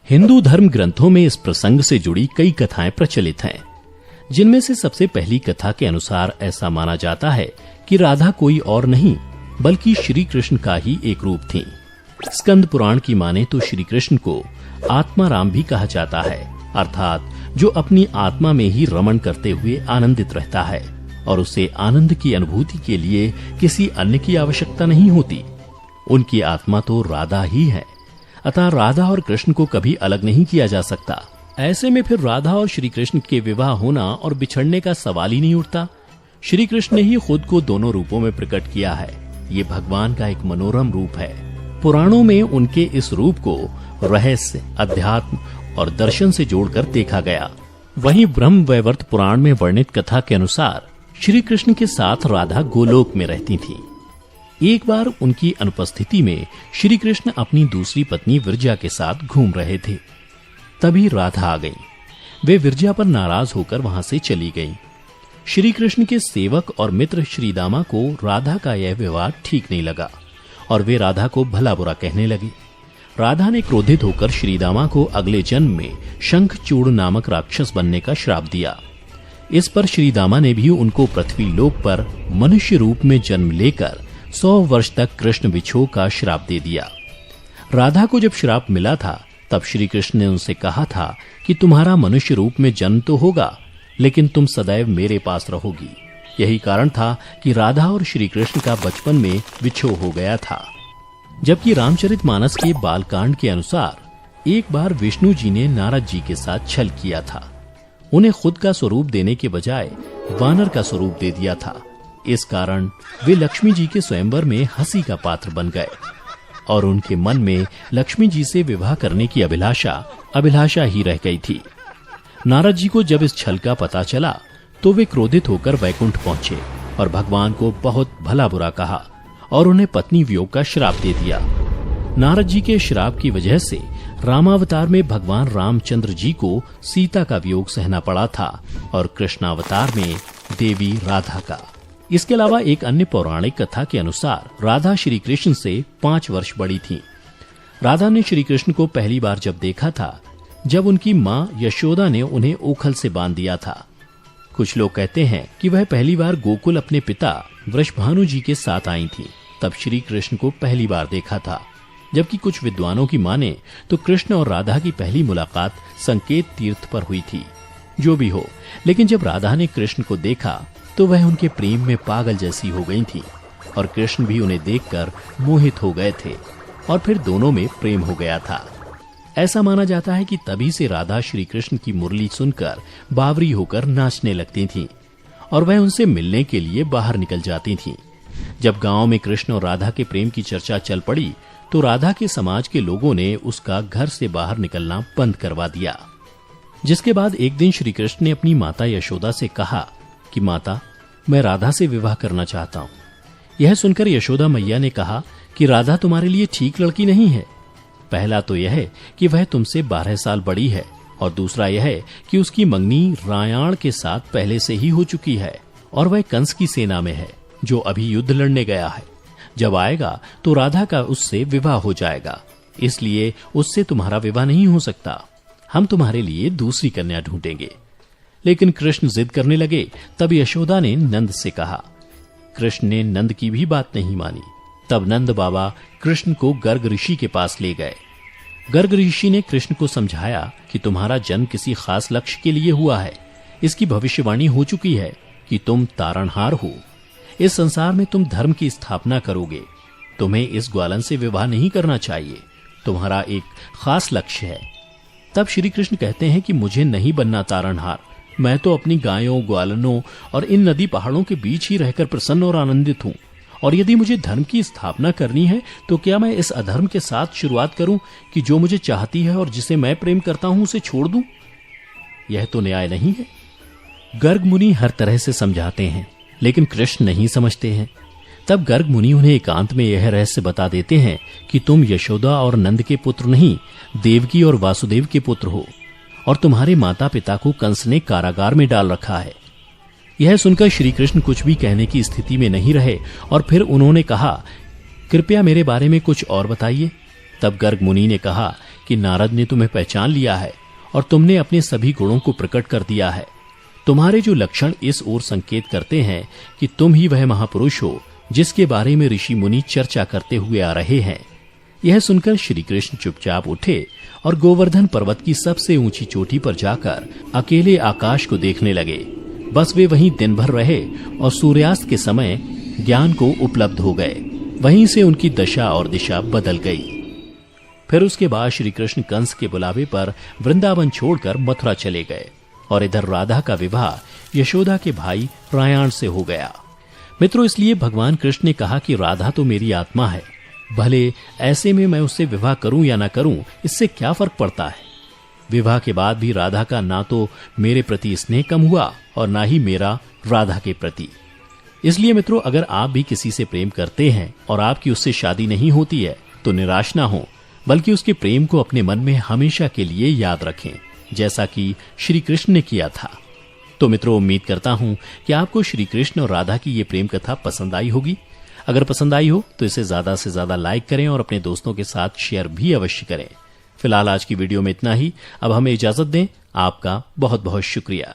हिंदू धर्म ग्रंथों में इस प्रसंग से जुड़ी कई कथाएं प्रचलित हैं, जिनमें से सबसे पहली कथा के अनुसार ऐसा माना जाता है कि राधा कोई और नहीं बल्कि श्री कृष्ण का ही एक रूप थी। स्कंद पुराण की माने तो श्री कृष्ण को आत्मा राम भी कहा जाता है, अर्थात जो अपनी आत्मा में ही रमण करते हुए आनंदित रहता है और उसे आनंद की अनुभूति के लिए किसी अन्य की आवश्यकता नहीं होती। उनकी आत्मा तो राधा ही है, अतः राधा और कृष्ण को कभी अलग नहीं किया जा सकता। ऐसे में फिर राधा और श्री कृष्ण के विवाह होना और बिछड़ने का सवाल ही नहीं उठता। श्री कृष्ण ने ही खुद को दोनों रूपों में प्रकट किया है। ये भगवान का एक मनोरम रूप है। पुराणों में उनके इस रूप को रहस्य, अध्यात्म और दर्शन से जोड़कर देखा गया। वहीं ब्रह्म वैवर्त पुराण में वर्णित कथा के अनुसार श्री कृष्ण के साथ राधा गोलोक में रहती थी। एक बार उनकी अनुपस्थिति में श्री कृष्ण अपनी दूसरी पत्नी विरजा के साथ घूम रहे थे। तभी राधा आ गई। वे विरजा पर नाराज होकर वहां से चली गईं। श्री कृष्ण के सेवक और मित्र श्रीदामा को राधा का यह व्यवहार ठीक नहीं लगा और वे राधा को भला बुरा कहने लगे। राधा ने क्रोधित होकर श्रीदामा को अगले जन्म में शंखचूड़ नामक राक्षस बनने का श्राप दिया। इस पर श्रीदामा ने भी उनको पृथ्वी लोक पर मनुष्य रूप में जन्म लेकर 100 वर्ष तक कृष्ण विछोह का श्राप दे दिया। राधा को जब श्राप मिला था तब श्री कृष्ण ने उनसे कहा था कि तुम्हारा मनुष्य रूप में जन्म तो होगा, लेकिन तुम सदैव मेरे पास रहोगी। यही कारण था कि राधा और श्री कृष्ण का बचपन में विछोह हो गया था। जबकि रामचरितमानस के बालकांड के अनुसार एक बार विष्णु जी ने नारद जी के साथ छल किया था। उन्हें खुद का स्वरूप देने के बजाय वानर का स्वरूप दे दिया था। इस कारण वे लक्ष्मी जी के स्वयंवर में हंसी का पात्र बन गए और उनके मन में लक्ष्मी जी से विवाह करने की अभिलाषा ही रह गई थी। नारद जी को जब इस छल का पता चला तो वे क्रोधित होकर वैकुंठ पहुंचे और भगवान को बहुत भला बुरा कहा और उन्हें पत्नी वियोग का श्राप दे दिया। नारद जी के श्राप की वजह से रामावतार में भगवान रामचंद्र जी को सीता का वियोग सहना पड़ा था और कृष्णावतार में देवी राधा का। इसके अलावा एक अन्य पौराणिक कथा के अनुसार राधा श्री कृष्ण से 5 वर्ष बड़ी थी। राधा ने श्री कृष्ण को पहली बार जब देखा था जब उनकी मां यशोदा ने उन्हें ओखल से बांध दिया था। कुछ लोग कहते हैं कि वह पहली बार गोकुल अपने पिता वृषभानु जी के साथ आई थी, तब श्री कृष्ण को पहली बार देखा था। जबकि कुछ विद्वानों की माने तो कृष्ण और राधा की पहली मुलाकात संकेत तीर्थ पर हुई थी। जो भी हो, लेकिन जब राधा ने कृष्ण को देखा तो वह उनके प्रेम में पागल जैसी हो गई थी और कृष्ण भी उन्हें देखकर मोहित हो गए थे और फिर दोनों में प्रेम हो गया था। ऐसा माना जाता है कि तभी से राधा श्री कृष्ण की मुरली सुनकर बावरी होकर नाचने लगती थीं और वह उनसे मिलने के लिए बाहर निकल जाती थीं। जब गांव में कृष्ण और राधा के प्रेम की चर्चा चल पड़ी तो राधा के समाज के लोगों ने उसका घर से बाहर निकलना बंद करवा दिया। जिसके बाद एक दिन श्री कृष्ण ने अपनी माता यशोदा से कहा कि माता, मैं राधा से विवाह करना चाहता हूँ। यह सुनकर यशोदा मैया ने कहा कि राधा तुम्हारे लिए ठीक लड़की नहीं है। पहला तो यह है कि वह तुमसे 12 साल बड़ी है और दूसरा यह है कि उसकी मंगनी रायाण के साथ पहले से ही हो चुकी है और वह कंस की सेना में है जो अभी युद्ध लड़ने गया है। जब आएगा तो राधा का उससे विवाह हो जाएगा, इसलिए उससे तुम्हारा विवाह नहीं हो सकता। हम तुम्हारे लिए दूसरी कन्या ढूंढेंगे। लेकिन कृष्ण जिद करने लगे। तब यशोदा ने नंद से कहा। कृष्ण ने नंद की भी बात नहीं मानी। तब नंद बाबा कृष्ण को गर्ग ऋषि के पास ले गए। गर्ग ऋषि ने कृष्ण को समझाया कि तुम्हारा जन्म किसी खास लक्ष्य के लिए हुआ है। इसकी भविष्यवाणी हो चुकी है कि तुम तारणहार हो। इस संसार में तुम धर्म की स्थापना करोगे। तुम्हें इस ग्वालन से विवाह नहीं करना चाहिए। तुम्हारा एक खास लक्ष्य है। तब श्री कृष्ण कहते हैं कि मुझे नहीं बनना तारणहार। मैं तो अपनी गायों, ग्वालनों और इन नदी पहाड़ों के बीच ही रहकर प्रसन्न और आनंदित हूँ। और यदि मुझे धर्म की स्थापना करनी है तो क्या मैं इस अधर्म के साथ शुरुआत करूं कि जो मुझे चाहती है और जिसे मैं प्रेम करता हूं उसे छोड़ दूं? यह तो न्याय नहीं है। गर्ग मुनि हर तरह से समझाते हैं, लेकिन कृष्ण नहीं समझते हैं। तब गर्ग मुनि उन्हें एकांत में यह रहस्य बता देते हैं कि तुम यशोदा और नंद के पुत्र नहीं, देवकी और वासुदेव के पुत्र हो और तुम्हारे माता पिता को कंस ने कारागार में डाल रखा है। यह सुनकर श्री कृष्ण कुछ भी कहने की स्थिति में नहीं रहे और फिर उन्होंने कहा, कृपया मेरे बारे में कुछ और बताइए। तब गर्ग मुनि ने कहा कि नारद ने तुम्हें पहचान लिया है और तुमने अपने सभी गुणों को प्रकट कर दिया है। तुम्हारे जो लक्षण इस ओर संकेत करते हैं कि तुम ही वह महापुरुष हो जिसके बारे में ऋषि मुनि चर्चा करते हुए आ रहे हैं। यह सुनकर श्री कृष्ण चुपचाप उठे और गोवर्धन पर्वत की सबसे ऊंची चोटी पर जाकर अकेले आकाश को देखने लगे। बस वे वहीं दिन भर रहे और सूर्यास्त के समय ज्ञान को उपलब्ध हो गए। वहीं से उनकी दशा और दिशा बदल गई। फिर उसके बाद श्री कृष्ण कंस के बुलावे पर वृंदावन छोड़कर मथुरा चले गए और इधर राधा का विवाह यशोदा के भाई रायाण से हो गया। मित्रों, इसलिए भगवान कृष्ण ने कहा कि राधा तो मेरी आत्मा है, भले ऐसे में मैं उससे विवाह करूं या ना करूं, इससे क्या फर्क पड़ता है। विवाह के बाद भी राधा का ना तो मेरे प्रति स्नेह कम हुआ और ना ही मेरा राधा के प्रति। इसलिए मित्रों, अगर आप भी किसी से प्रेम करते हैं और आपकी उससे शादी नहीं होती है तो निराश ना हो, बल्कि उसके प्रेम को अपने मन में हमेशा के लिए याद रखें, जैसा कि श्री कृष्ण ने किया था। तो मित्रों, उम्मीद करता हूं कि आपको श्री कृष्ण और राधा की ये प्रेम कथा पसंद आई होगी। अगर पसंद आई हो तो इसे ज्यादा से ज्यादा लाइक करें और अपने दोस्तों के साथ शेयर भी अवश्य करें। फिलहाल आज की वीडियो में इतना ही। अब हमें इजाजत दें। आपका बहुत बहुत शुक्रिया।